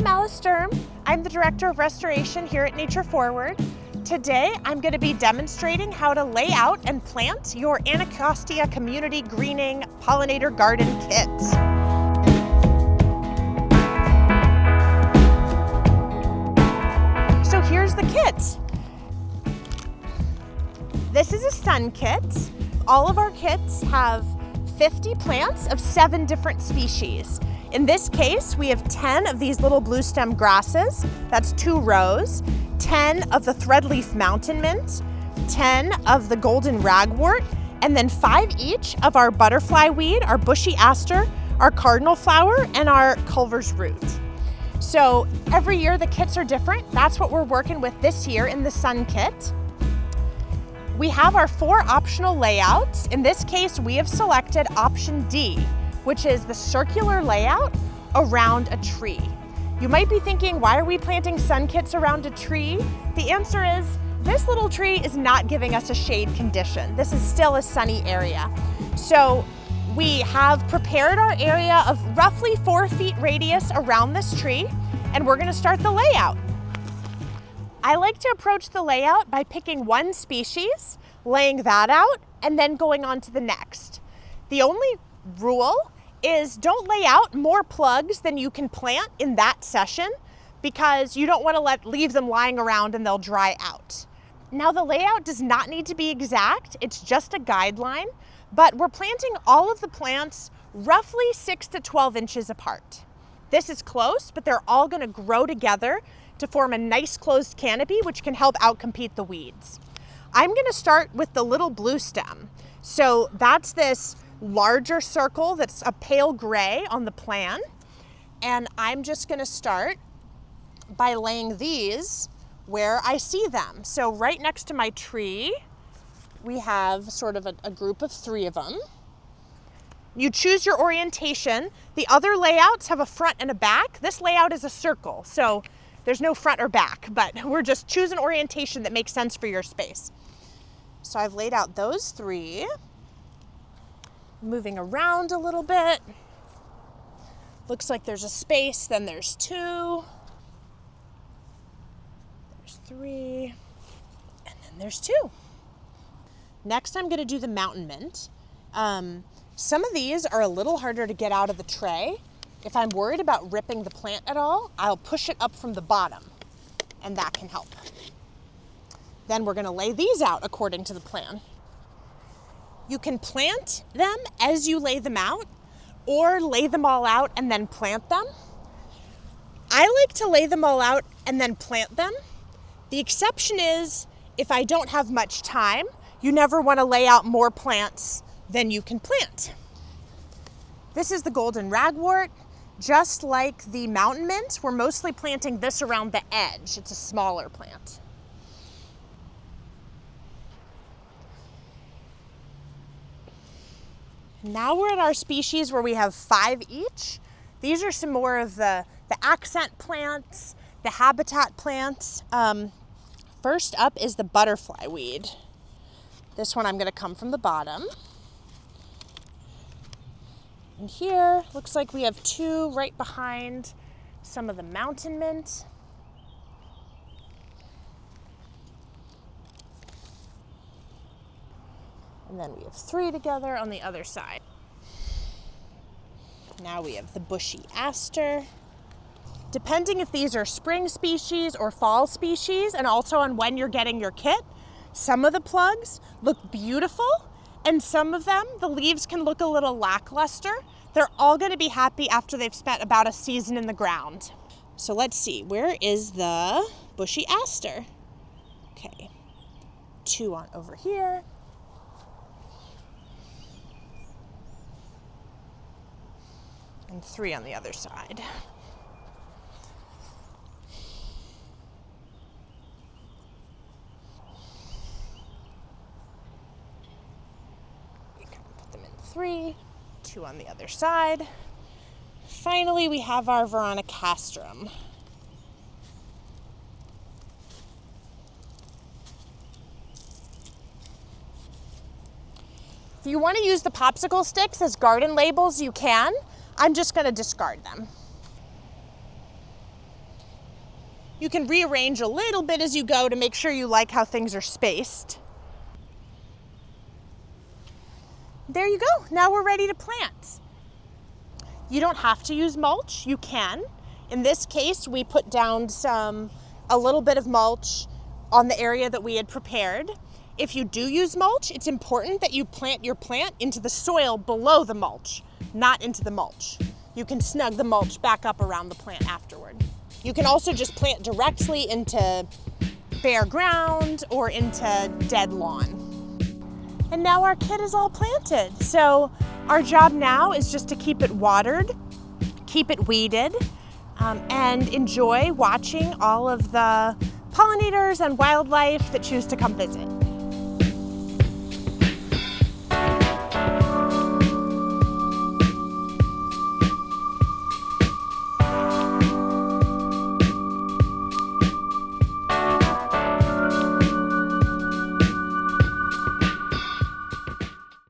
I'm Sturm. I'm the Director of Restoration here at Nature Forward. Today, I'm going to be demonstrating how to lay out and plant your Anacostia Community Greening Pollinator Garden Kit. So here's the kit. This is a sun kit. All of our kits have 50 plants of 7 different species. In this case, we have 10 of these little blue stem grasses, that's 2 rows, 10 of the threadleaf mountain mint, 10 of the golden ragwort, and then 5 each of our butterfly weed, our bushy aster, our cardinal flower, and our Culver's root. So every year the kits are different. That's what we're working with this year in the sun kit. We have our 4 optional layouts. In this case, we have selected option D, which is the circular layout around a tree. You might be thinking, why are we planting sun kits around a tree? The answer is, this little tree is not giving us a shade condition. This is still a sunny area. So we have prepared our area of roughly 4 feet radius around this tree, and we're gonna start the layout. I like to approach the layout by picking one species, laying that out, and then going on to the next. The only rule is don't lay out more plugs than you can plant in that session, because you don't want to leave them lying around and they'll dry out. Now, the layout does not need to be exact, it's just a guideline, but we're planting all of the plants roughly 6 to 12 inches apart. This is close, but they're all going to grow together to form a nice closed canopy, which can help outcompete the weeds. I'm going to start with the little blue stem. So that's this larger circle that's a pale gray on the plan. And I'm just going to start by laying these where I see them. So right next to my tree, we have sort of a group of 3 of them. You choose your orientation. The other layouts have a front and a back. This layout is a circle, so there's no front or back, but we're just choosing orientation that makes sense for your space. So I've laid out those 3. Moving around a little bit. Looks like there's a space, then there's 2. There's 3, and then there's 2. Next, I'm gonna do the mountain mint. Some of these are a little harder to get out of the tray. If I'm worried about ripping the plant at all, I'll push it up from the bottom, and that can help. Then we're gonna lay these out according to the plan. You can plant them as you lay them out, or lay them all out and then plant them. I like to lay them all out and then plant them. The exception is if I don't have much time. You never want to lay out more plants than you can plant. This is the golden ragwort. Just like the mountain mint, we're mostly planting this around the edge. It's a smaller plant. Now we're at our species where we have 5 each. These are some more of the accent plants, the habitat plants. First up is the butterfly weed. This one I'm going to come from the bottom. And here, looks like we have 2 right behind some of the mountain mint. And then we have 3 together on the other side. Now we have the bushy aster. Depending if these are spring species or fall species, and also on when you're getting your kit, some of the plugs look beautiful, and some of them, the leaves can look a little lackluster. They're all going to be happy after they've spent about a season in the ground. So let's see, where is the bushy aster? Okay, 2 on over here. And 3 on the other side. We can put them in 3, 2 on the other side. Finally, we have our Anacostia. If you want to use the popsicle sticks as garden labels, you can. I'm just going to discard them. You can rearrange a little bit as you go to make sure you like how things are spaced. There you go. Now we're ready to plant. You don't have to use mulch. You can. In this case, we put down a little bit of mulch on the area that we had prepared. If you do use mulch, it's important that you plant your plant into the soil below the mulch, not into the mulch. You can snug the mulch back up around the plant afterward. You can also just plant directly into bare ground or into dead lawn. And now our kit is all planted. So our job now is just to keep it watered, keep it weeded, and enjoy watching all of the pollinators and wildlife that choose to come visit.